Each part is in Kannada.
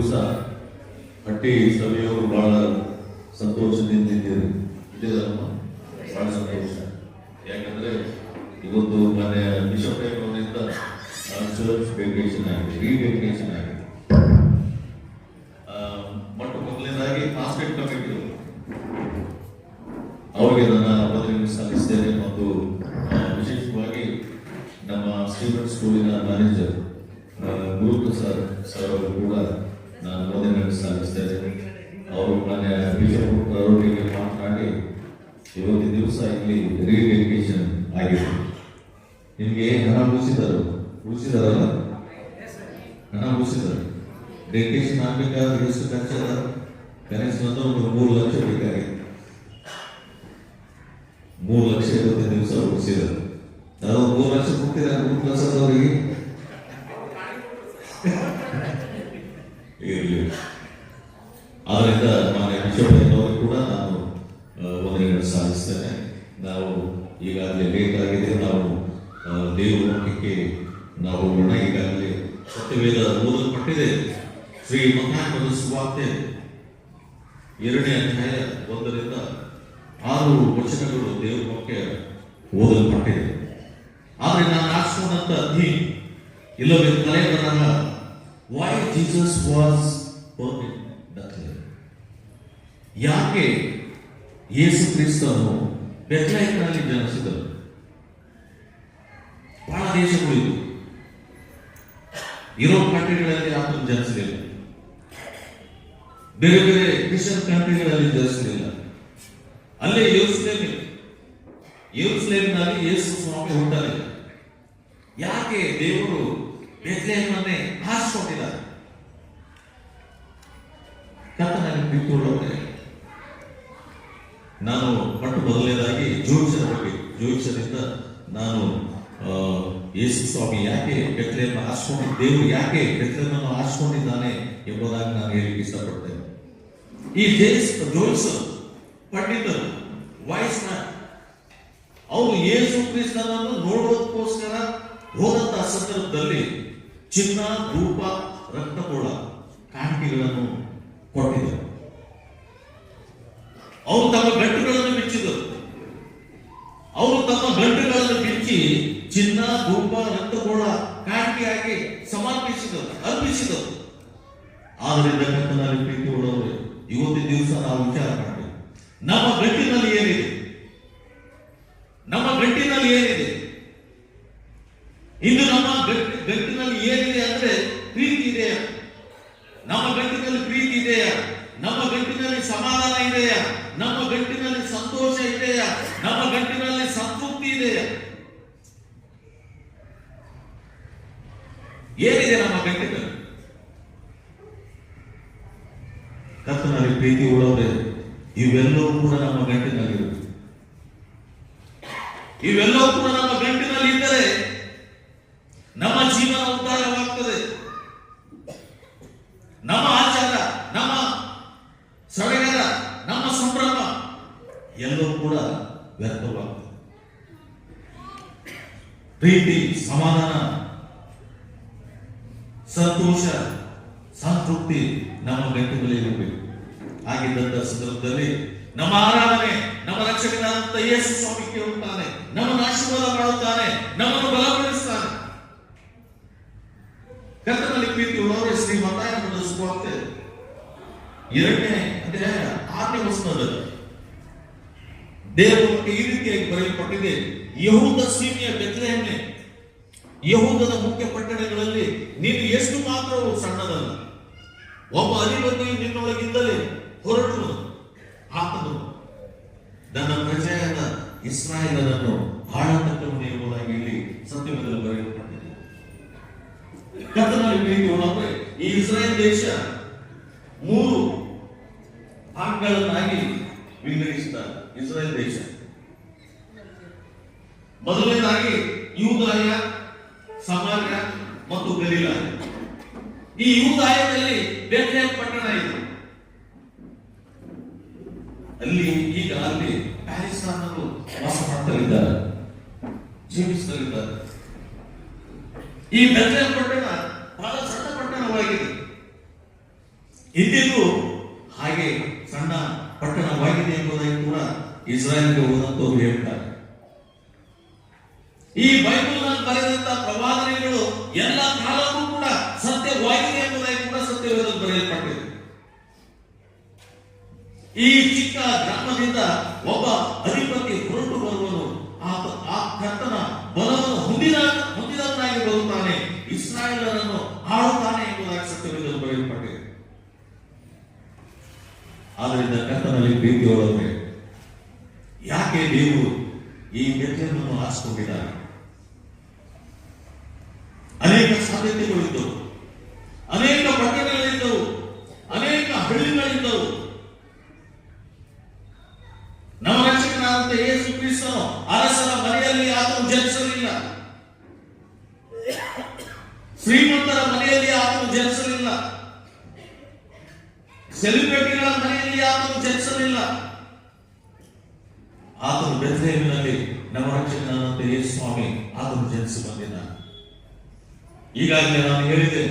ದಿವಸ ಹಟ್ಟಿ ಸಭೆಯವರು ಬಹಳ ಸಂತೋಷದಿಂದ ಇದ್ದಿದ್ದಮ್ಮ, ಬಹಳ ಸಂತೋಷ. ಯಾಕಂದ್ರೆ ಇವತ್ತು ಮನೆ ಬಿಷಪ್ ಅವರಿಂದ ಚರ್ಚ್ ಡೆಡಿಕೇಶನ್ ಆಗಿದೆ, ರೀಡೆಡಿಕೇಶನ್ ಆಗಿದೆ. ಮೊಟ್ಟ ಮೊದಲನೇದಾಗಿ ಮಾಸ್ಟರ್ ಕಮಿಟಿ ಅವರಿಗೆ ನನ್ನ ವಂದನೆಯನ್ನು ಸಲ್ಲಿಸ್ತೇನೆ ಮತ್ತು ವಿಶೇಷವಾಗಿ ನಮ್ಮ ಸ್ಟೂಡೆಂಟ್ ಸ್ಕೂಲಿನ ಮ್ಯಾನೇಜರ್ ಗುರುಪ್ರಸಾದ್ ಸರ್ ಅವರು ಕೂಡ ನಾನು ವಂದನೆಯನ್ನು ಸಲ್ಲಿಸ್ತೇನೆ. ಅವರು ಮನೆ ಬಿಷಪ್ ಅವರೊಂದಿಗೆ ಮಾತನಾಡಿ ಇವತ್ತಿನ ದಿವಸ ಇಲ್ಲಿ ರೀಡೆಡಿಕೇಶನ್ ಆಗಿದೆ. ನಿಮಗೆ ಹಣ ಉಳಿಸಿದಾರಲ್ಲ, ಹಣ ಉಳಿಸಿದ್ದಾರೆ. ಡೆಡಿಕೇಶನ್ ಆಗ್ಬೇಕಾದ್ರೆ ಎಷ್ಟು ಖರ್ಚದ? ಕನಿಷ್ಠ ಒಂದು 3 ಲಕ್ಷ ಬೇಕಾಗಿದೆ. 3 ಲಕ್ಷ ಇವತ್ತಿನ ದಿವಸ ಉಳಿಸಿದ್ದಾರೆ. ನಾವು 3 ಲಕ್ಷ ಕೊಡ್ತೀರಾ ಗುರುಪ್ರಸಾದವರಿಗೆ? ಇರಲಿ. ಆದ್ದರಿಂದ ಮಾನ್ಯ ಬಿಷಪ್ನವರಿಗೆ ಕೂಡ ನಾನು ವಂದನೆಗಳನ್ನು ಸಾಧಿಸ್ತೇನೆ. ನಾವು ಈಗಾಗಲೇ ಲೇಟ್ ಆಗಿದೆ, ನಾವು ದೇವರ ವಾಕ್ಯಕ್ಕೆ ನಾವು ಹೋಗೋಣ. ಈಗಾಗಲೇ ಸತ್ಯವೇದ ಓದಲ್ಪಟ್ಟಿದೆ. ಶ್ರೀ ಮತ್ತಾಯನ ಸುವಾರ್ತೆ 2ನೇ ಅಧ್ಯಾಯ 1ರಿಂದ 6 ವಚನಗಳು ದೇವರ ವಾಕ್ಯ ಓದಲ್ಪಟ್ಟಿದೆ. ಆದರೆ ನಾನು ಆರಿಸಿಕೊಂಡಂತ ಥೀಮ್ ಇಲ್ಲವೇ ತಲೆ ಬರಹ ವೈ ಜೀಸಸ್ ವಾಸ್ ಬರ್ನ್ ಡಕ್ಲೇರ್. ಯಾಕೆ ಯೇಸು ಕ್ರಿಸ್ತನು ಬೆತ್ಲೆಹೇಮಿನಲ್ಲಿ ಜನಿಸಿದರು? ಬಹಳ ದೇಶಗಳಿವೆ, ಯುರೋಪ್ ಕಂಟ್ರಿಗಳಲ್ಲಿ ಆತನು ಜನಿಸಲಿಲ್ಲ, ಬೇರೆ ಬೇರೆ ಕ್ರಿಶ್ಚಿಯನ್ ಕಂಟ್ರಿಗಳಲ್ಲಿ ಜನಿಸಲಿಲ್ಲ. ಅಲ್ಲೇ ಯೆರೂಸಲೇಮಿನಲ್ಲಿ ಯೇಸು ಸ್ವಾಮಿ ಹುಟ್ಟಲಿಲ್ಲ. ಯಾಕೆ ದೇವರು ಬೆತ್ಲೆಹೇಮನ್ನೇ ಆರಿಸಿಕೊಂಡಿದ್ದಾರೆ? ಕರ್ತನಲ್ಲಿ ಪ್ರೀತಿಯುಳ್ಳವರೇ, ನಾನು ಮೊದಲನೇದಾಗಿ ಜೋಯಿಸರಿಂದ ನಾನು ಯೇಸು ಸ್ವಾಮಿ ಯಾಕೆ ಬೆತ್ಲೆಹೇಮ ಆರಿಸಿಕೊಂಡು, ದೇವರು ಯಾಕೆ ಬೆತ್ಲೆಹೇಮನ್ನು ಆರಿಸಿಕೊಂಡಿದ್ದಾನೆ ಎಂಬುದಾಗಿ ನಾನು ಹೇಳಲಿಕ್ಕೆ ಇಷ್ಟಪಡ್ತೇನೆ. ಈ ಜೋಯಿಸ ಪಂಡಿತರು, ವಾಯ್ಸ್ ಮ್ಯಾನ್, ಅವರು ಯೇಸು ಕ್ರಿಸ್ತನನ್ನು ನೋಡೋದಕ್ಕೋಸ್ಕರ ಹೋದಂತಹ ಸಂದರ್ಭದಲ್ಲಿ ಚಿನ್ನ, ಧೂಪ, ರಕ್ತಕೋಳ ಕಾಣಿಕೆಗಳನ್ನು ಕೊಟ್ಟಿದ್ದರು. ಅವರು ತಮ್ಮ ಗಂಟುಗಳನ್ನು ಬಿಚ್ಚಿದರು. ಅವರು ತಮ್ಮ ಗಂಟುಗಳನ್ನು ಬಿಚ್ಚಿ ಚಿನ್ನ, ಧೂಪ, ರಕ್ತಕೋಳ ಕಾಣಿಕೆಯಾಗಿ ಅರ್ಪಿಸಿದರು. ಆದ್ದರಿಂದ ಕರ್ತನಲ್ಲಿ ಪ್ರೀತಿ ಉಳ್ಳವರು, ಇವತ್ತಿನ ದಿವಸ ನಾವು ವಿಚಾರ ಮಾಡಬೇಕು, ನಮ್ಮ ಗಂಟಿನಲ್ಲಿ ಏನಿದೆ? ನಮ್ಮ ಗಂಟಿನಲ್ಲಿ ಏನಿದೆ? ಇಂದು ನಮ್ಮ ಗಂಟಿನಲ್ಲಿ ಏನಿದೆ ಅಂದ್ರೆ ಪ್ರೀತಿ ಇದೆಯಾ? ನಮ್ಮ ಗಂಟಿನಲ್ಲಿ ಪ್ರೀತಿ ಇದೆಯಾ? ನಮ್ಮ ಗಂಟಿನಲ್ಲಿ ಸಮಾಧಾನ ಇದೆಯಾ? ನಮ್ಮ ಗಂಟಿನಲ್ಲಿ ಸಂತೋಷ ಇದೆಯಾ? ನಮ್ಮ ಗಂಟಿನಲ್ಲಿ ಸಂತೃಪ್ತಿ ಇದೆಯಾ? ಏನಿದೆ ನಮ್ಮ ಗಂಟಿನಲ್ಲಿ? ಕರ್ತನಲ್ಲಿ ಪ್ರೀತಿ ಉಳ್ಳವರೇ, ಇವೆಲ್ಲವೂ ಕೂಡ ನಮ್ಮ ಗಂಟಿನಲ್ಲಿರುತ್ತೆ. ಇವೆಲ್ಲವೂ ಕೂಡ ನಮ್ಮ ಗಂಟಿನಲ್ಲಿ ಇದ್ದರೆ ನಮ್ಮ ಜೀವನ ಉದ್ಧಾರವಾಗ್ತದೆ. ನಮ್ಮ ಆಚಾರ, ನಮ್ಮ ಸಡಗರ, ನಮ್ಮ ಸಂಭ್ರಮ ಎಲ್ಲವೂ ಕೂಡ ವ್ಯರ್ಥವಾಗ್ತದೆ. ಪ್ರೀತಿ, ಸಮಾಧಾನ, ಸಂತೋಷ, ಸಂತೃಪ್ತಿ ನಮ್ಮ ಗಂಟೆಗಳಲ್ಲಿ ಇರಬೇಕು. ಆಗಿದ್ದಂತ ಸಂದರ್ಭದಲ್ಲಿ ನಮ್ಮ ಆರಾಧನೆ, ನಮ್ಮ ರಕ್ಷಕನಾದಂತ ಯೇಸು ಸ್ವಾಮಿ ಕೇಳುತ್ತಾನೆ, ನಮ್ಮನ್ನು ಆಶೀರ್ವಾದ ಮಾಡುತ್ತಾನೆ, ನಮ್ಮನ್ನು ಬಲಪಡಿಸುತ್ತಾನೆ. ಕರ್ತನಲ್ಲಿ ಪ್ರೀತಿ ಉಳ್ಳವರೇ, ಶ್ರೀ ಮತ್ತಾಯನ ಸುವಾರ್ತೆ 2ನೇ ಅಧ್ಯಾಯ 6ನೇ ವಚನದಲ್ಲಿ ದೇವರ ವಾಕ್ಯ ಈ ರೀತಿಯಾಗಿ ಬರೆಯಲ್ಪಟ್ಟಿದೆ. ಯಹೂದ ಸೀಮೆಯ ಬೆತ್ಲೆಹೇಮೇ, ಯಹೂದದ ಮುಖ್ಯ ಪಟ್ಟಣಗಳಲ್ಲಿ ನೀನು ಎಷ್ಟು ಮಾತ್ರವೂ ಸಣ್ಣದಲ್ಲ. ಒಬ್ಬ ಅಧಿಪತಿಯು ನಿನ್ನೊಳಗಿಂದಲೇ ಹೊರಟು ಆತನು ನನ್ನ ಪ್ರಜೆಯಾದ ಇಸ್ರಾಯೇಲನನ್ನು ಆಳತಕ್ಕವನು ಎಂಬುದಾಗಿ ಇಲ್ಲಿ ಸತ್ಯವೇದದಲ್ಲಿ ಬರೆಯಲ್ಪಟ್ಟಿದೆ. ಕರ್ತನಲ್ಲಿ ಪ್ರೀತಿ ಉಳ್ಳವರೇ, ಈ ಇಸ್ರಾಯೇಲ್ ದೇಶ 3 ಭಾಗಗಳನ್ನಾಗಿ ವಿಂಗಡಿಸುತ್ತಾರೆ. ಇಸ್ರಾಯೇಲ್ ದೇಶ ಮೊದಲನೇದಾಗಿ ಯೂದಾಯ, ಸಮಾರ್ಯ ಮತ್ತು ಗಲಿಲಾಯ. ಈ ಯೂದಾಯದಲ್ಲಿ ಬೆತ್ಲೆಹೇಮ್ ಪಟ್ಟಣ ಇದೆ. ಅಲ್ಲಿ ಪ್ಯಾರಿಸ್ನವರು ವಾಸ ಮಾಡ್ತಲಿದ್ದಾರೆ, ಜೀವಿಸ್ತಲಿದ್ದಾರೆ. ಈ ಬೆತ್ಲೆಹೇಮ್ ಪಟ್ಟಣ ಬಹಳ ಸಣ್ಣ ಪಟ್ಟಣವಾಗಿದೆ. ಇಂದಿಗೂ ಹಾಗೆ ಸಣ್ಣ ಪಟ್ಟಣವಾಗಿದೆ ಎಂಬುದಾಗಿ ಕೂಡ ಇಸ್ರಾಯೇಲ್ಗೆ ಹೋದಂತವರು ಹೇಳ್ತಾರೆ. ಈ ಬೈಬಲ್ನಲ್ಲಿ ಬರೆದಂತಹ ಪ್ರವಾದನೆಗಳು ಎಲ್ಲ ಕಾಲಕ್ಕೂ ಕೂಡ ಸತ್ಯವಾಗಿದೆ ಎಂಬುದಾಗಿ ಕೂಡ ಸತ್ಯವೇದದಲ್ಲಿ ಬರೆಯಲ್ಪಟ್ಟಿದೆ. ಈ ಚಿಕ್ಕ ಗ್ರಾಮದಿಂದ ಒಬ್ಬ ಅಧಿಪತಿ ಹೊರಟು ಬರುವನು, ಆ ಕರ್ತನ ಬಲವನ್ನು ಹೊಂದಿದವನಾಗಿ ಬರುತ್ತಾನೆ, ಇಸ್ರಾಯೇಲರನ್ನು ಆಳುತ್ತಾನೆ ಎಂಬುದಾಗಿ ಸತ್ಯವೇದದಲ್ಲಿ ಬರೆಯಲ್ಪಟ್ಟಿದೆ. ಆದ್ದರಿಂದ ಕರ್ತನಲ್ಲಿ ಪ್ರೀತಿಯೊಳಗೆ ಯಾಕೆ ದೇವರು ಈ ಬೆತ್ತಲೆಯನ್ನು ಆರಿಸಿಕೊಂಡಿದ್ದಾರೆ? ಅನೇಕ ಸಾಧ್ಯತೆಗಳಿದ್ದವು, ಅನೇಕ ಪಟ್ಟಣಗಳಿದ್ದವು, ಅನೇಕ ಹಳ್ಳಿಗಳಿದ್ದವು. ನಮ್ಮ ರಕ್ಷಕನಾದಂತ ಯೇಸು ಕ್ರಿಸ್ತನು ಅರಸರ ಮನೆಯಲ್ಲಿ ಆತನು ಜನಿಸಲಿಲ್ಲ, ಶ್ರೀಮಂತರ ಮನೆಯಲ್ಲಿ ಆತನು ಜನಿಸಲಿಲ್ಲ, ಸೆಲೆಬ್ರಿಟಿಗಳ ಮನೆಯಲ್ಲಿ ಆತನು ಜನಿಸಲಿಲ್ಲ. ಆತನು ಬೆತ್ಲೆಹೇಮಿನಲ್ಲಿ ನಮ್ಮ ರಕ್ಷಕನಾದಂತ ಯೇಸು ಸ್ವಾಮಿ ಆತನು ಜನಿಸಿ ಬಂದಿದ್ದಾನೆ. ಈಗಾಗಲೇ ನಾನು ಹೇಳಿದೆ,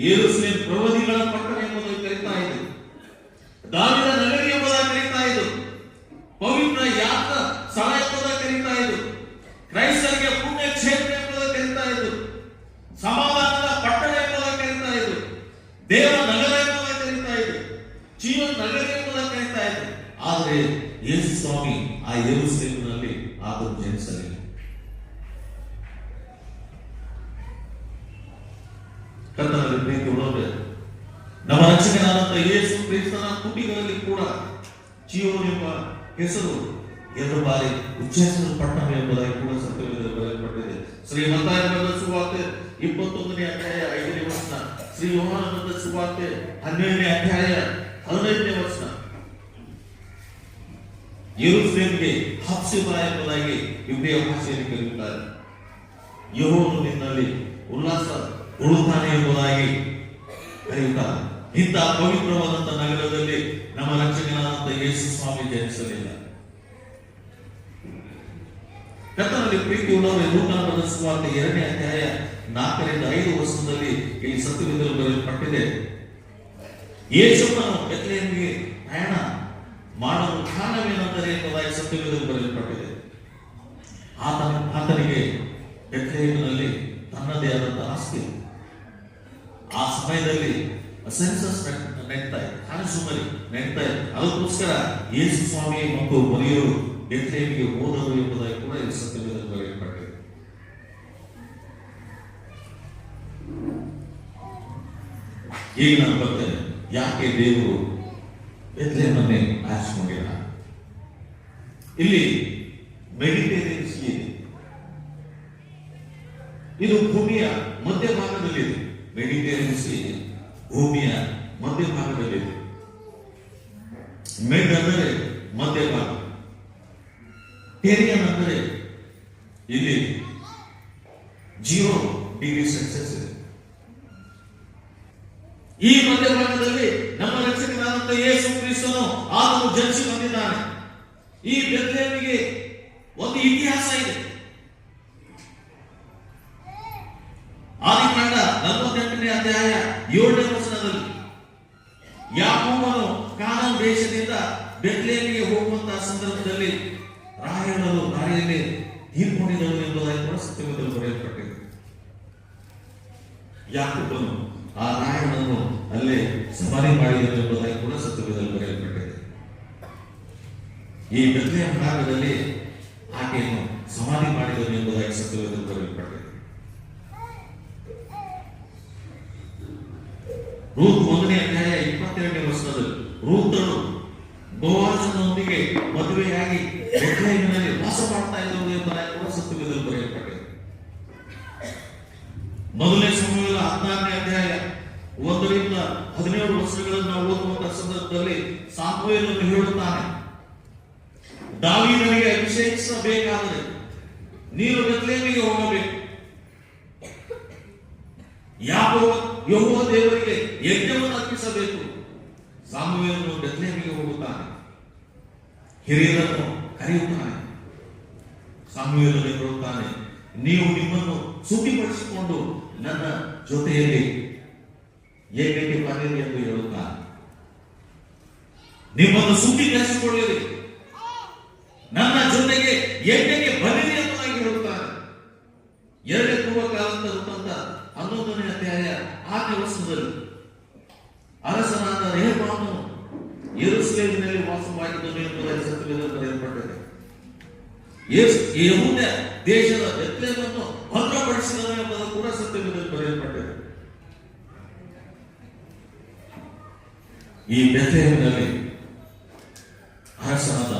ಯೆರೂಸಲೇಮ್ ಪ್ರವಾದಿಗಳ ಪಟ್ಟಣ ಎಂಬುದಾಗಿ ಕರೀತಾ ಇದೆ, ದಾವೀದ ನಗರಿ ಎಂಬುದಾಗಿ ಕರೀತಾ ಇದು, ಪವಿತ್ರ ಯಾತ್ರ ಸ್ಥಳ ಎಂಬುದಾಗಿ ಕರೀತಾ ಇದು, ಕ್ರೈಸ್ತರಿಗೆ ಪುಣ್ಯ ಕ್ಷೇತ್ರ ಎಂಬುದಾಗಿ ಕರೀತಾ ಇದು, ಸಮಾಧಾನದ ಪಟ್ಟಣ ಎಂಬುದಾಗಿ ಕರೀತಾ ಇದು, ದೇವ ನಗರ ಎಂಬುದಾಗಿ ಕರೀತಾ ಇದು, ಜೀವನ ನಗರ ಎಂಬುದಾಗಿ ಕರೀತಾ ಇದು. ಆದರೆ ಯೇಸು ಸ್ವಾಮಿ ಆ ಯೆರೂಸಲೇಮಿನಲ್ಲಿ ಆತನು ಜನಿಸಲಿಲ್ಲ. ಕರ್ತನಲ್ಲಿ ಪ್ರೀತಿ ಉಳ್ಳವರೇ, ನಮ್ಮ ರಕ್ಷಕನಾದಂತ ಯೇಸು ಕ್ರಿಸ್ತನ ತುಟಿಗಳಲ್ಲಿ ಕೂಡ ಜೀವನ ಎಂಬ ಹೆಸರು ಎರಡು ಬಾರಿ ಉಚ್ಚರಿಸಲ್ಪಟ್ಟವು ಎಂಬುದಾಗಿ ಕೂಡ ಸತ್ಯವೇದದಲ್ಲಿ ಬರೆಯಲ್ಪಟ್ಟಿದೆ. ಶ್ರೀ ಮತ್ತಾಯ ಬರೆದ ಸುವಾರ್ತೆ 21ನೇ ಅಧ್ಯಾಯ 5ನೇ ವಚನ, ಶ್ರೀ ಯೋಹಾನ ಬರೆದ ಸುವಾರ್ತೆ 12ನೇ ಅಧ್ಯಾಯ 15ನೇ ವಚನ. ಯೆರೂಸಲೇಮಿಗೆ ಹಪ್ಸಿಬಾ ಎಂಬುದಾಗಿ ಇಬ್ರಿಯ ಭಾಷೆಯಲ್ಲಿ ಕರೆಯುತ್ತಾರೆ. ಯೆಹೋವನು ನಿನ್ನಲ್ಲಿ ಉಲ್ಲಾಸ ಉಳುತ್ತಾನೆ ಎಂಬುದಾಗಿ ಕರೆಯುತ್ತಾರೆ. ಇಂತಹ ಪವಿತ್ರವಾದಂತಹ ನಗರದಲ್ಲಿ ನಮ್ಮ ರಕ್ಷಕನಾದಂತ ಯೇಸು ಸ್ವಾಮಿ ಜನಿಸಲಿಲ್ಲ. ಕರ್ತನಲ್ಲಿ ಪ್ರೀತಿ ಉಳ್ಳವರೇ, ಲೂಕನ ಬರೆದ ಸುವಾರ್ತೆ 2ನೇ ಅಧ್ಯಾಯ 4ರಿಂದ 5 ವಚನದಲ್ಲಿ ಇಲ್ಲಿ ಸತ್ಯವೇದದಲ್ಲಿ ಬರೆಯಲ್ಪಟ್ಟಿದೆ. ಯೇಸುವನ್ನು ಬೆತ್ಲೆಹೇಮಿಗೆ ಪ್ರಯಾಣ ಮಾಡಲು ಕಾರಣವೇನೆಂದರೆ ಎಂಬುದಾಗಿ ಸತ್ಯವೇದದಲ್ಲಿ ಬರೆಯಲ್ಪಟ್ಟಿದೆ. ಆತನಿಗೆ ಬೆತ್ಲೆಹೇಮಿನಲ್ಲಿ ತನ್ನದೇ ಆದಂತಹ ಆಸ್ತಿ. ಆ ಸಮಯದಲ್ಲಿ ಸೆನ್ಸಸ್ ನಡೀತಾ ಇದೆ, ಕಾಣಿಸುಮರಿ ನಡೀತಾ ಇದೆ. ಅದಕ್ಕೋಸ್ಕರ ಯೇಸು ಸ್ವಾಮಿ ಮತ್ತು ಮರಿಯರು ಬೆತ್ಲೆಹೇಮಿಗೆ ಹೋದರು ಎಂಬುದಾಗಿ ಕೂಡ ಈ ಸತ್ಯವೇದದಲ್ಲಿ ಬರೆಯಲ್ಪಟ್ಟಿದೆ. ಈಗ ನಾನು ಬರ್ತೇನೆ, ಯಾಕೆ ದೇವರು ಬೆತ್ಲೆಹೇಮನ್ನೇ ಆರಿಸಿಕೊಂಡಿಲ್ಲ? ಇಲ್ಲಿ ಮೆಡಿಟೇರಿಯನ್ ಸಿ ಇದೆ, ಇದು ಭೂಮಿಯ ಮಧ್ಯಭಾಗದಲ್ಲಿದೆ. ಮೆಡಿಟೇರಿಯನ್ ಸಿ ಭೂಮಿಯ ಮಧ್ಯಭಾಗದಲ್ಲಿದೆ. ಮೆಡ್ ಅಂದರೆ ಮಧ್ಯಭಾಗ, ಟೇರಿಯನ್ ಅಂದರೆ ಇಲ್ಲಿ 0 ಡಿಗ್ರಿ ಸೆಲ್ಸಿಯಸ್ ಇದೆ. ಈ ಮಧ್ಯಭಾಗದಲ್ಲಿ ನಮ್ಮ ರಕ್ಷಕನಾದಂತ ಯೇಸು ಕ್ರಿಸ್ತನು ಆತನು ಜನಿಸಿ ಬಂದಿದ್ದಾನೆ. ಈ ಬೆತ್ಲೆಹೇಮಿಗೆ ಒಂದು ಇತಿಹಾಸ ಇದೆ. ಆದಿಕಾಂಡ 48ನೇ ಅಧ್ಯಾಯ 7ನೇ ವಚನದಲ್ಲಿ ಯಾಕೋಬನು ಕಾನಾನ್ ದೇಶದಿಂದ ಬೆತ್ಲೆಹೇಮಿಗೆ ಹೋಗುವಂತಹ ಸಂದರ್ಭದಲ್ಲಿ ರಾಹೇಲಳು ದಾರಿಯಲ್ಲಿ ತೀರ್ಕೊಂಡಿದ್ದಳು ಎಂಬುದಾಗಿ ಕೂಡ ಸತ್ಯವೇದದಲ್ಲಿ ಬರೆಯಲ್ಪಟ್ಟಿದೆ. ಯಾಕೋಬನು ಆ ರಾಹೇಲಳನ್ನು ಅಲ್ಲೇ ಸಮಾಧಿ ಮಾಡಿದನು ಎಂಬುದಾಗಿ ಕೂಡ ಸತ್ಯವೇದದಲ್ಲಿ ಬರೆಯಲ್ಪಟ್ಟಿದೆ. ಈ ಬೆತ್ಲೆಹೇಮ್ ಭಾಗದಲ್ಲಿ ಆಕೆಯನ್ನು ಸಮಾಧಿ ಮಾಡಿದನು ಎಂಬುದಾಗಿ ಸತ್ಯವೇದದಲ್ಲಿ ಬರೆಯಲ್ಪಟ್ಟಿದೆ. ರೂತ್ 1ನೇ ಅಧ್ಯಾಯ 22ನೇ ವಚನದಲ್ಲಿ ರೂತಳು ಬೋವಾಜನೊಂದಿಗೆ ಮದುವೆಯಾಗಿ ಬೆತ್ಲೆಹೇಮಿನಲ್ಲಿ ವಾಸ ಮಾಡ್ತಾ ಇದ್ದಳು ಎಂಬುದಾಗಿ ಕೂಡ ಸತ್ಯವೇದದಲ್ಲಿ ಬರೆಯಲ್ಪಟ್ಟಿದೆ. ಮೊದಲನೇ ಸಮುವೇಲ 16ನೇ ಅಧ್ಯಾಯ 1ರಿಂದ 17 ವಚನಗಳನ್ನು ನಾವು ಓದುವಂತಹ ಸಂದರ್ಭದಲ್ಲಿ ಸಾಮುವೇಲನು ಹೇಳುತ್ತಾನೆ, ದಾವೀದನಿಗೆ ಅಭಿಷೇಕಿಸಬೇಕಾದರೆ ನೀನು ಬೆತ್ಲೆಹೇಮಿಗೆ ಹೋಗಬೇಕು, ಯೆಹೋವ ದೇವರಿಗೆ ಯಜ್ಞವನ್ನು ಅರ್ಪಿಸಬೇಕು. ಸಾಮುವೇಲನು ಬೆತ್ಲೆಹೇಮಿಗೆ ಹೋಗುತ್ತಾನೆ, ಹಿರಿಯರನ್ನು ಕರೆಯುತ್ತಾನೆ. ಸಾಮುವೇಲನು ಹೇಳುತ್ತಾನೆ, ನೀವು ನಿಮ್ಮನ್ನು ಶುದ್ಧಿಪಡಿಸಿಕೊಂಡು ನನ್ನ ಜೊತೆಯಲ್ಲಿ ಏಕಕ್ಕೆ ಬನ್ನಿರಿ ಎಂದು ಹೇಳುತ್ತಾನೆ. ನಿಮ್ಮನ್ನು ಶುದ್ಧೀಕರಿಸಿಕೊಳ್ಳಿರಿ, ನನ್ನ ಜೊತೆಗೆ ಏಕಕ್ಕೆ ಬನ್ನಿರಿ ಎಂಬುದಾಗಿ ಹೇಳುತ್ತಾನೆ. 2 ಪೂರ್ವಕಾಲಂತ 11ನೇ ಅಧ್ಯಾಯ 6ನೇ ವರ್ಷದಲ್ಲಿ ಅರಸನಾದ ರೆಹಬ್ಬಾಮನು ಯೆರೂಸಲೇಮಿನಲ್ಲಿ ವಾಸವಾಗಿದ್ದನು ಎಂಬುದಾಗಿ ಸತ್ಯವೇದದಲ್ಲಿ ಬರೆಯಲ್ಪಟ್ಟಿದೆ. ಯೆಹೂದ ದೇಶದ ಬೆತ್ಲೆಹೇಮನ್ನು ಭದ್ರಪಡಿಸಿದನು ಎಂಬುದು ಕೂಡ ಸತ್ಯವೇದದಲ್ಲಿ ಬರೆಯಲ್ಪಟ್ಟಿದೆ. ಈ ಬೆತ್ಲೆಹೇಮಿನಲ್ಲಿ ಅರಸನಾದ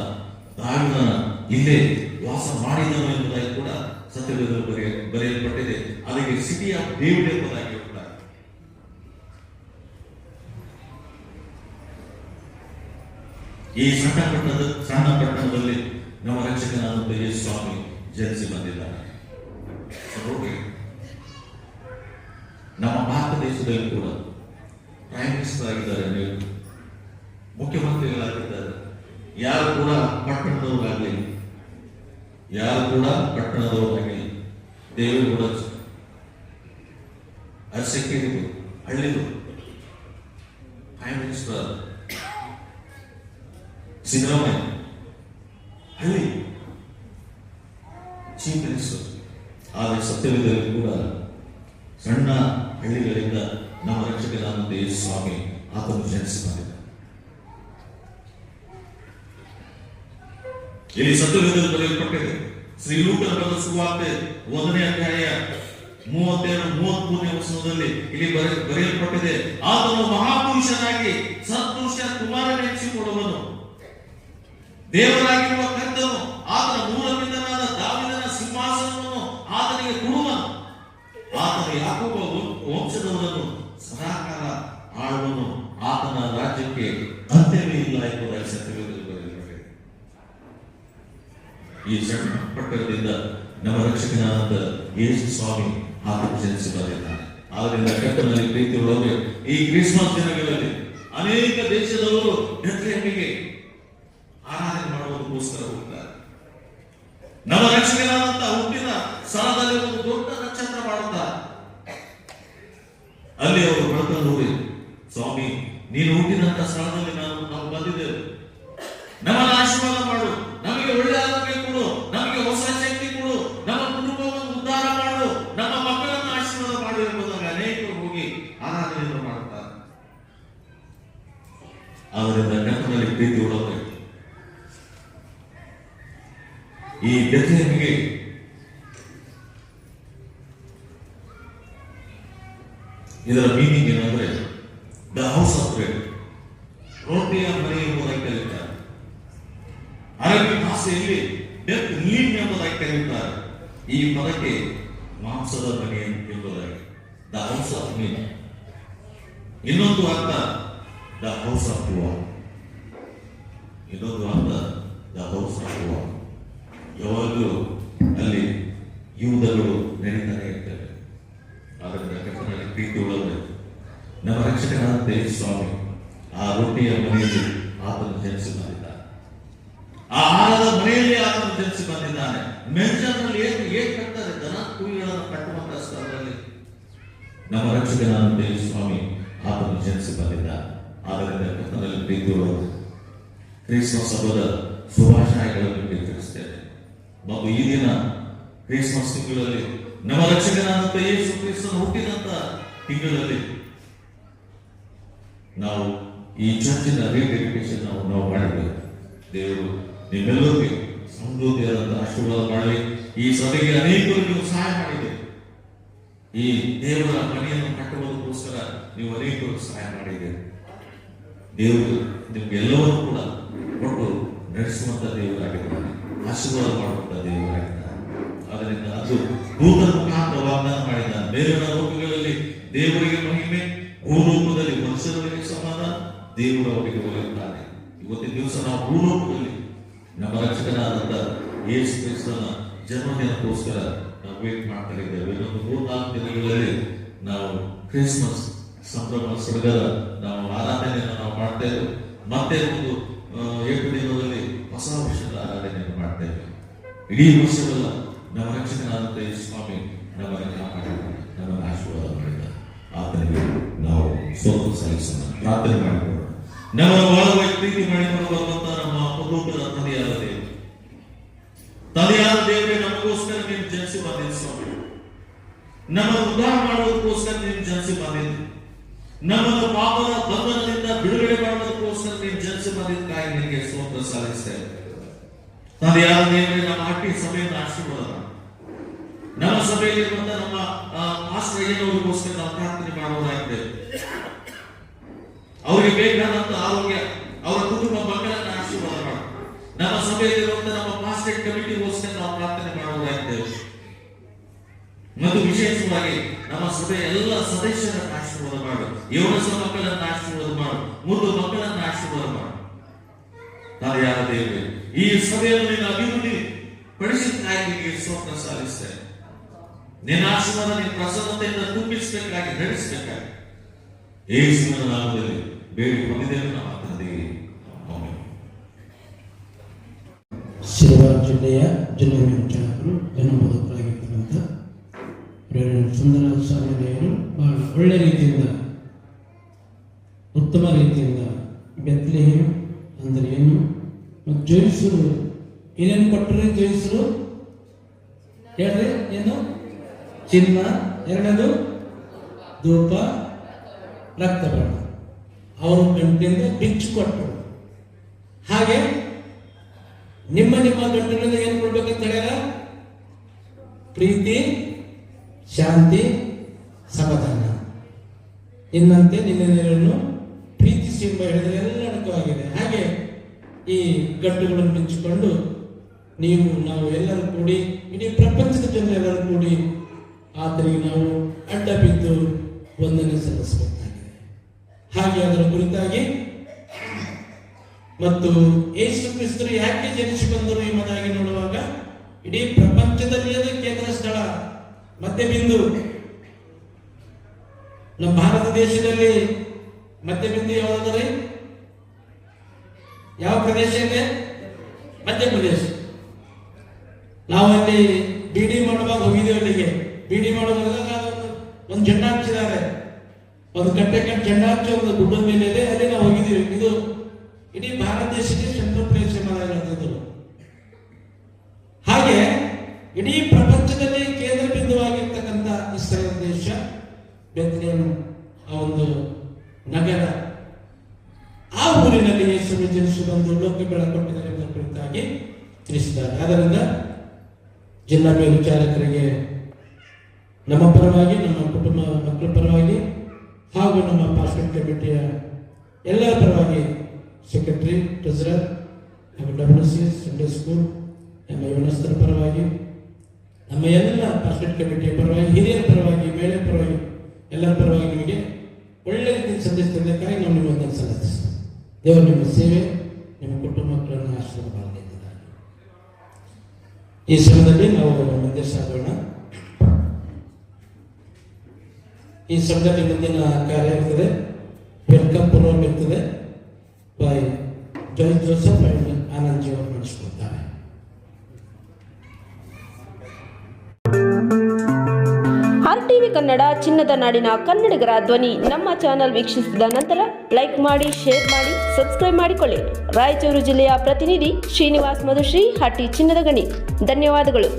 ದಾವೀದನ ಇಲ್ಲೇ ವಾಸ ಮಾಡಿದನು ಎಂಬುದಾಗಿ ಕೂಡ ಸತ್ಯವೇದದಲ್ಲಿ ಬರೆಯಲ್ಪಟ್ಟಿದೆ. ಅದಕ್ಕೆ ಸಿಟಿ ಆಫ್ ಡೇವಿಡ್ ಎಂಬುದಾಗಿ ಹೇಳ್ತಾರೆ. ಈ ಸಣ್ಣ ಪಟ್ಟಣದಲ್ಲಿ ನಮ್ಮ ರಕ್ಷಕನಾದ ಯೇಸು ಸ್ವಾಮಿ ಜನಿಸಿ ಬಂದಿದ್ದಾರೆ. ನೋಡಿ, ನಮ್ಮ ಭಾರತ ದೇಶದಲ್ಲಿ ಕೂಡ ಪ್ರೈಮ್ ಮಿನಿಸ್ಟರ್ ಆಗಿದ್ದಾರೆ, ಮುಖ್ಯಮಂತ್ರಿಗಳಾಗಿದ್ದಾರೆ. ಯಾರು ಕೂಡ ಪಟ್ಟಣದವರಾಗಲಿ, ದೇವರು ಕೂಡ ಅರಸಕ್ಕೇರಿದು ಹಳ್ಳಿದು ಪ್ರೈಮ್ ಮಿನಿಸ್ಟರ್ ಸಿದ್ದರಾಮಯ್ಯ, ಹಳ್ಳಿ ಚೀಫ್ ಮಿನಿಸ್ಟರ್. ಆದರೆ ಸತ್ಯವೇದದಲ್ಲಿ ಕೂಡ ಸಣ್ಣ ಹಳ್ಳಿಗಳಿಂದ ನಮ್ಮ ರಕ್ಷಕನಾದ ಯೇಸು ಸ್ವಾಮಿ ಆತನು ಜನಿಸಿ ಬಂದಿದ್ದ. ಇಲ್ಲಿ ಸತ್ಯವೇದದಲ್ಲಿ ಬರೆಯಲ್ಪಟ್ಟಿದೆ. ಶ್ರೀ ಲೂಕನ ಬರೆದ ಸುವಾರ್ತೆ 1ನೇ ಅಧ್ಯಾಯ 32-33ನೇ ವಚನದಲ್ಲಿ ಇಲ್ಲಿ ಬರೆಯಲ್ಪಟ್ಟಿದೆ. ಆತನು ಮಹಾಪುರುಷನಾಗಿ ಸತ್ಪುರುಷ ಕುಮಾರನೆನಿಸಿಕೊಳ್ಳುವನು, ದೇವರಾಗಿರುವ ಕರ್ತನು ಆತನ ಮೂಲಪಿತನಾದ ದಾವೀದನ ಸಿಂಹಾಸನವನ್ನು ಆತನಿಗೆ ಕೊಡುವನು. ಆತನು ಯಾಕೋಬ ವಂಶದವರನ್ನು ಸದಾಕಾಲ ಆಳುವನು, ಆತನ ರಾಜ್ಯಕ್ಕೆ ಅಂತ್ಯವೇ ಇಲ್ಲ ಎಂಬುದಾಗಿ ಸತ್ಯವೇದದಲ್ಲಿ ಬರೆಯಲ್ಪಟ್ಟಿದೆ. ಈ ಸಣ್ಣ ಪಟ್ಟಣದಿಂದ ನಮ್ಮ ರಕ್ಷಕನಾದ ಯೇಸು ಸ್ವಾಮಿ ಆತನು ಜನಿಸಿ ಬಂದಿದ್ದಾನೆ. ಆದ್ದರಿಂದ ಕರ್ತನಲ್ಲಿ ಪ್ರೀತಿ ಒಳಗೆ ಈ ಕ್ರಿಸ್ಮಸ್ ದಿನಗಳಲ್ಲಿ ಅನೇಕ ದೇಶದವರು ಬೆತ್ಲೆಹೇಮಿಗೆ ಆರಾಧನೆ ಮಾಡುವುದಕ್ಕೋಸ್ಕರ ಹೋಗ್ತಾರೆ. ನಮ್ಮ ರಕ್ಷಕನಾದಂತಹ ಹುಟ್ಟಿನ ಸ್ಥಳದಲ್ಲಿ ಒಂದು ದೊಡ್ಡ ನಕ್ಷತ್ರ ಮಾಡುತ್ತಾರೆ. ಅಲ್ಲಿ ಅವರು ಬಡತನ ನೋಡಿ, ಸ್ವಾಮಿ ನೀನು ಹುಟ್ಟಿದಂತ ಸ್ಥಳದಲ್ಲಿ ನಾವು ಬಂದಿದ್ದೇವೆ, ನಮ್ಮನ್ನು ಆಶೀರ್ವಾದ ಮಾಡು, ನಮಗೆ ಒಳ್ಳೆ ಆರೋಗ್ಯ ಕೊಡು, ನಮಗೆ ಹೊಸ ಶಕ್ತಿ ಕೊಡು, ನಮ್ಮ ಕುಟುಂಬವನ್ನು ಉದ್ಧಾರ ಮಾಡು, ನಮ್ಮ ಮಕ್ಕಳನ್ನು ಆಶೀರ್ವಾದ ಮಾಡು ಎಂಬುದಾಗಿ ಅನೇಕರು ಹೋಗಿ ಆರಾಧನೆಯನ್ನು ಮಾಡುತ್ತಾರೆ. ಆದ್ದರಿಂದ ಕರ್ತನಲ್ಲಿ ಪ್ರೀತಿ ಉಳ್ಳವರೇ, ಈ ಬೆತ್ಲೆಹೇಮಿಗೆ ಇದರ ಮೀನಿಂಗ್ ಏನಂದ್ರೆ ದ ಹೌಸ್ ಆಫ್ ಬ್ರೆಡ್, ರೊಟ್ಟಿಯ ಮನೆ ಎಂಬುದಾಗಿ ಕರೆಯುತ್ತಾರೆ. ಅರಬ್ಬಿ ಭಾಷೆಯಲ್ಲಿ ಡೆತ್ ಲೀನ್ ಎಂಬುದಾಗಿ ಕರೆಯುತ್ತಾರೆ. ಈ ಪದಕ್ಕೆ ಮಾಂಸದ ಮನೆ ಎಂಬುದಾಗಿ ದ ಹೌಸ್ ಆಫ್ ಮೀನ್. ಇನ್ನೊಂದು ಅರ್ಥ ದ ಹೌಸ್ ಆಫ್ ವಾರ್, ಇನ್ನೊಂದು ಅರ್ಥ ದ ಹೌಸ್ ಆಫ್ ವಾರ್. ಯಾವಾಗಲೂ ಅಲ್ಲಿ ಯುದ್ಧಗಳು ನಡೀತಾನೆ ಇರ್ತವೆ. ಆದ್ದರಿಂದ ಕರ್ತನಲ್ಲಿ ಪ್ರೀತಿ ಉಳ್ಳವರೇ, ನಮ್ಮ ರಕ್ಷಕನಾದ ಯೇಸು ಸ್ವಾಮಿ ಆ ರೊಟ್ಟಿಯ ಮನೆಯಲ್ಲಿ ಆತನು ಜನಿಸಿ ಬಂದಿದ್ದಾನೆ. ಆ ಆಹಾರದ ಮನೆಯಲ್ಲಿ ಆತನು ಜನಿಸಿ ಬಂದಿದ್ದಾನೆ. ಮೆಂಜರ್ನಲ್ಲಿ ಏನು ಕಟ್ತಾರೆ, ದನ ಕುರಿಗಳನ್ನು ಕಟ್ಟುವಂತಹ ಸ್ಥಳದಲ್ಲಿ ನಮ್ಮ ರಕ್ಷಕನಾದ ಯೇಸು ಸ್ವಾಮಿ ಆತನು ಜನಿಸಿ ಬಂದಿದ್ದಾನೆ. ಆದ್ದರಿಂದ ಕರ್ತನಲ್ಲಿ ಪ್ರೀತಿ ಉಳ್ಳವರು, ಕ್ರಿಸ್ಮಸ್ ಹಬ್ಬದ ಶುಭಾಶಯಗಳನ್ನು ತಿಳಿಸ್ತೇನೆ. ಮತ್ತು ಈ ದಿನ ಕ್ರಿಸ್ಮಸ್ ತಿಂಗಳಲ್ಲಿ ನಮ್ಮ ರಕ್ಷಕನಾದಂತ ಯೇಸು ಕ್ರಿಸ್ತನು ಹುಟ್ಟಿದಂತ ತಿಂಗಳಲ್ಲಿ ನಾವು ಈ ಚರ್ಚಿನ ರಿಡೆಡಿಕೇಶನ್ ನಾವು ಮಾಡಬೇಕು. ದೇವರು ನಿಮ್ಮೆಲ್ಲರಿಗೂ ಸಮೃದ್ಧಿಯಾದಂತಹ ಆಶೀರ್ವಾದ ಮಾಡಲಿ. ಈ ಸಭೆಗೆ ಅನೇಕರು ನೀವು ಸಹಾಯ ಮಾಡಿದೆ. ಈ ದೇವರ ಮನೆಯನ್ನು ಕಟ್ಟುವುದಕ್ಕೋಸ್ಕರ ನೀವು ಅನೇಕರು ಸಹಾಯ ಮಾಡಿದ್ದೀರಿ. ದೇವರು ನಿಮ್ಗೆಲ್ಲವನ್ನೂ ಕೂಡ ಕೊಟ್ಟು ನಡೆಸುವಂತ ದೇವರಾಗಿದ್ದಾರೆ, ಆಶೀರ್ವಾದ ಮಾಡುವಂತ ದೇವರಾಗಿದ್ದಾರೆ. ಆದ್ದರಿಂದ ಅದು ದೂತರ ಮುಖಾಂತರ ವಾಗ್ದಾನ ಮಾಡಿದ ಮೇಲಿನ ಲೋಕಗಳಲ್ಲಿ ದೇವರಿಗೆ ಮಹಿಮೆ, ಭೂಲೋಕದಲ್ಲಿ ಮನುಷ್ಯರಿಗೆ ಸಮಾಧಾನ, ದೇವರು ಅವರಿಗೆ ಒಲಿಯುತ್ತಾನೆ. ಇವತ್ತಿನ ದಿವಸ ನಾವು ಭೂಲೋಕದಲ್ಲಿ ನಮ್ಮ ರಕ್ಷಕನಾದಂತ ಯೇಸು ಕ್ರಿಸ್ತನ ಜನ್ಮದಿನಕ್ಕೋಸ್ಕರ ನಾವು ವೇಟ್ ಮಾಡ್ತಾ ಇದ್ದೇವೆ. ಇನ್ನೊಂದು 3-4 ದಿನಗಳಲ್ಲಿ ನಾವು ಕ್ರಿಸ್ಮಸ್ ಸಂಭ್ರಮ ಸಡಗರ ನಾವು ಆರಾಧನೆಯನ್ನು ನಾವು ಮಾಡ್ತೇವೆ. ಮತ್ತೆ ಒಂದು 8 ದಿನದಲ್ಲಿ ಹೊಸ ವರ್ಷದ ಆರಾಧನೆಯನ್ನು ಮಾಡ್ತೇವೆ. ಇಡೀ ವರ್ಷವೆಲ್ಲ ನಮ್ಮ ರಕ್ಷಕನಾದಂತ ಯೇಸು ಸ್ವಾಮಿ ನಮ್ಮನ್ನು ಕಾಪಾಡಿದ, ನಮ್ಮನ್ನು ಆಶೀರ್ವಾದ ಮಾಡಿದ ಆತನಿಗೆ ನಾವು ಸ್ತೋತ್ರ ಸಲ್ಲಿಸೋಣ, ಪ್ರಾರ್ಥನೆ ಮಾಡಿಕೊಳ್ಳೋಣ. ನಮ್ಮನ್ನು ಬಹಳವಾಗಿ ಪ್ರೀತಿ ಮಾಡಿಕೊಂಡು ಬರುವಂತ ನಮ್ಮ ಅಪರೂಪದ ತಂದೆಯಾದ ದೇವರು, ತಂದೆಯಾದ ದೇವರೇ, ನಮಗೋಸ್ಕರ ನೀವು ಜನಿಸಿ ಬಂದಿದ್ದು ಸ್ವಾಮಿ. ನಮ್ಮನ್ನು ಉದ್ಧಾರ ಮಾಡುವುದಕ್ಕೋಸ್ಕರ ನೀವು ಜನಿಸಿ ಬಂದಿದ್ದು, ನಮ್ಮನ್ನು ಪಾಪದ ಬಂಧನದಿಂದ ಬಿಡುಗಡೆ ಮಾಡುವುದಕ್ಕೋಸ್ಕರ ನೀವು ಜನಿಸಿ ಬಂದಿದ್ದಕ್ಕಾಗಿ ನಿಮಗೆ ಸ್ತೋತ್ರ ಸಲ್ಲಿಸ್ತೇವೆ. ತಂದೆಯಾದ ದೇವರೇ, ನಮ್ಮ ಹಟ್ಟಿ ಸಭೆಯನ್ನು ಆಶೀರ್ವಾದ, ನಮ್ಮ ಸಭೆಯಲ್ಲಿರುವಂತಹ ನಮ್ಮ ಪಾಸ್ಟರ್ ಏನವರಿಗೋಸ್ಕರ ನಾವು ಪ್ರಾರ್ಥನೆ ಮಾಡುವುದಾಗಿದೆ. ಅವರಿಗೆ ಬೇಕಾದಂತ ಆರೋಗ್ಯ, ಅವರ ಕುಟುಂಬ ಮಕ್ಕಳನ್ನ ಆಶೀರ್ವಾದ ಮಾಡು. ನಮ್ಮ ಸಭೆಯಲ್ಲಿರುವಂತಹ ನಮ್ಮ ಪಾಸ್ಟರ್ ಕಮಿಟಿಗೋಸ್ಕರ ನಾವು ಪ್ರಾರ್ಥನೆ ಮಾಡುವುದಾಗಿದ್ದೇವೆ. ಮತ್ತು ವಿಶೇಷವಾಗಿ ನಮ್ಮ ಸಭೆಯ ಎಲ್ಲ ಸದಸ್ಯರನ್ನು ಆಶೀರ್ವಾದ ಮಾಡು. ಯೌವನಸ ಮಕ್ಕಳನ್ನು ಆಶೀರ್ವಾದ ಮಾಡು, ಮುದ್ದು ಮಕ್ಕಳನ್ನು ಆಶೀರ್ವಾದ ಮಾಡು. ತಂದೆಯಾದ ದೇವರೇ, ಈ ಸಭೆಯನ್ನು ನೀನು ಅಭಿವೃದ್ಧಿ ಪಡಿಸಿದ್ದಾಗಿ ನಿನಗೆ ಸ್ತೋತ್ರ ಸಲ್ಲಿಸ್ತೇವೆ. ನಿನ್ನ ಆಶೀರ್ವಾದ, ನಿನ್ನ ಪ್ರಸನ್ನತೆಯಿಂದ ತುಂಬಿಸಬೇಕಾಗಿ, ನಡೆಸಬೇಕಾಗಿ ಯೇಸುವಿನ ನಾಮದಲ್ಲಿ ಬೇಡಿ ಹೊಂದಿದ್ದೇವೆ ನಮ್ಮ ತಂದೆಗೆ. ಆಮೆನ್. ಶಿರವಾರ ಜಿಲ್ಲೆಯ ಜಿಲ್ಲಾ ಚಾಲಕರು, ಜನಬೋಧಕರಾಗಿರ್ತಕ್ಕಂಥ ಸುಂದರ ಸ್ವಾಮಿದೇವರು ಬಹಳ ಒಳ್ಳೆ ರೀತಿಯಿಂದ, ಉತ್ತಮ ರೀತಿಯಿಂದ ಬೆತ್ಲೆಹೇಮ್ ಅಂದರೆ ಏನು ಮತ್ತು ಜೋಯಿಸರು ಏನೇನು ಕೊಟ್ಟರೆ, ಜೋಯಿಸರು ಹೇಳ್ರಿ ಏನು? ಚಿನ್ನ, ಎರಡನೇದು ಧೂಪ, ರಕ್ತಬಣ. ಅವರು ಗಂಟೆಯಿಂದ ಬಿಚ್ಚು ಕೊಟ್ಟರು. ಹಾಗೆ ನಿಮ್ಮ ನಿಮ್ಮ ಗಂಟೆಗಳಿಂದ ಏನು ಕೊಡ್ಬೇಕಂತ ಹೇಳ್ಯಾರ? ಪ್ರೀತಿ, ಶಾಂತಿ, ಸಮಾಧಾನ. ಇನ್ನಂತೆ ನಿನ್ನೆಯನ್ನು ಪ್ರೀತಿಸಿ ಎಂಬ ಹೇಳಿದರೆ ಎಲ್ಲ ಅಡಕವಾಗಿದೆ. ಹಾಗೆ ಈ ಗಂಟುಗಳನ್ನು ಬಿಚ್ಚಿಕೊಂಡು ನೀವು, ನಾವು ಎಲ್ಲರೂ ಕೂಡಿ, ಇಡೀ ಪ್ರಪಂಚದ ಜನರೆಲ್ಲರೂ ಕೂಡಿ ಆತನಿಗೆ ನಾವು ಅಡ್ಡ ಬಿದ್ದು ವಂದನೆ ಸಲ್ಲಿಸಬೇಕಾಗಿದೆ. ಹಾಗೆ ಅದರ ಕುರಿತಾಗಿ ಮತ್ತು ಯೇಸು ಕ್ರಿಸ್ತರು ಯಾಕೆ ಜನಿಸಿ ಬಂದರು ಎಂಬುದಾಗಿ ನೋಡುವಾಗ, ಇಡೀ ಪ್ರಪಂಚದಲ್ಲಿ ಕೇಂದ್ರ ಸ್ಥಳ, ಮಧ್ಯಬಿಂದು. ನಮ್ಮ ಭಾರತ ದೇಶದಲ್ಲಿ ಮಧ್ಯಬಿಂದು ಯಾವುದಾದ್ರೆ ಯಾವ ಪ್ರದೇಶ ಇದೆ? ಮಧ್ಯಪ್ರದೇಶ. ನಾವು ಅಲ್ಲಿ ಬಿಡಿ ಮಾಡುವಾಗ ಹೋಗಿದ್ದೇವೆ. ಅಲ್ಲಿಗೆ ಬಿಡಿ ಮಾಡುವಾಗ ಒಂದು ಜೆಂಡ ಹಚ್ಚಿದ್ದಾರೆ, ಒಂದು ಕಟ್ಟೆ ಜೆಂಡ ಹಚ್ಚಿ ಒಂದು ಗುಡ್ಡದ ಮೇಲೆ ಇದೆ, ಅಲ್ಲಿ ನಾವು ಹೋಗಿದ್ದೀವಿ. ಇದು ಇಡೀ ಭಾರತ ದೇಶಕ್ಕೆ ಸೆಂಟ್ರಲ್ ಪ್ಲೇಸ್ ಎಂಬುದಾಗಿರುತ್ತದೆ. ಹಾಗೆ ಇಡೀ ಪ್ರಪಂಚದಲ್ಲಿ ಕೇಂದ್ರ ಬಿಂದುವಾಗಿರ್ತಕ್ಕಂಥ ಇಸ್ರೇಲ್ ದೇಶ, ಬೆತ್ಲೆಹೇಮ್ ಆ ಒಂದು ನಗರ, ಆ ಊರಿನಲ್ಲಿ ಯೇಸು ಜನಿಸಿ ಬಂದು ಲೋಕ ಬೆಳಕೊಟ್ಟಿದ್ದಾರೆ ಎಂಬ ಕುರಿತಾಗಿ ತಿಳಿಸಿದ್ದಾರೆ. ಆದ್ದರಿಂದ ಜಿಲ್ಲಾ ಮೇಲ್ವಿಚಾರಕರಿಗೆ ನಮ್ಮ ಪರವಾಗಿ, ನಮ್ಮ ಕುಟುಂಬ ಮಕ್ಕಳ ಪರವಾಗಿ ಹಾಗೂ ನಮ್ಮ ಪಾಸ್ಟರ್ ಕಮಿಟಿಯ ಎಲ್ಲರ ಪರವಾಗಿ, ಸೆಕ್ರೆಟರಿ, ಟ್ರೆಸರರ್ ಹಾಗೂ WC ಸಂಡೇ ಸ್ಕೂಲ್ ನಮ್ಮ ಯವನಸ್ಥರ ಪರವಾಗಿ, ನಮ್ಮ ಎಲ್ಲ ಪಾಸ್ಟರ್ ಕಮಿಟಿಯ ಪರವಾಗಿ, ಹಿರಿಯರ ಪರವಾಗಿ, ಮಹಿಳೆಯ ಪರವಾಗಿ, ಎಲ್ಲರ ಪರವಾಗಿ ನಿಮಗೆ ಒಳ್ಳೆ ರೀತಿಯ ಸಂದೇಶ ತಂದಕ್ಕಾಗಿ ನಾವು ನಿಮ್ಮನ್ನು ಸಲ್ಲಿಸ್ತೇವೆ. ದೇವರು ನಿಮ್ಮ ಸೇವೆ, ನಿಮ್ಮ ಕುಟುಂಬ ಮಕ್ಕಳನ್ನು ಆಶೀರ್ವಾದ ಮಾಡಲಿದ್ದಾರೆ. ಈ ಸಮಯದಲ್ಲಿ ನಾವು ಮುಂದೆ ಸಾಗೋಣ. ಈ ಸಮಯದಲ್ಲಿ ಮುಂದಿನ ಕಾರ್ಯ ಇರ್ತದೆ, ವೆಲ್ಕಮ್ ಪ್ರೋಗ್ರಾಮ್ ಇರ್ತದೆ. By Joseph and Anand G ಅವರು ನಡೆಸಿಕೊಡ್ತಾರೆ. RTV ಕನ್ನಡ, ಚಿನ್ನದ ನಾಡಿನ ಕನ್ನಡಿಗರ ಧ್ವನಿ. ನಮ್ಮ ಚಾನೆಲ್ ವೀಕ್ಷಿಸಿದ ನಂತರ ಲೈಕ್ ಮಾಡಿ, ಶೇರ್ ಮಾಡಿ, ಸಬ್ಸ್ಕ್ರೈಬ್ ಮಾಡಿಕೊಳ್ಳಿ. ರಾಯಚೂರು ಜಿಲ್ಲೆಯ ಪ್ರತಿನಿಧಿ ಶ್ರೀನಿವಾಸ್ ಮಧುಶ್ರೀ, ಹಟ್ಟಿ ಚಿನ್ನದ ಗಣಿ. ಧನ್ಯವಾದಗಳು.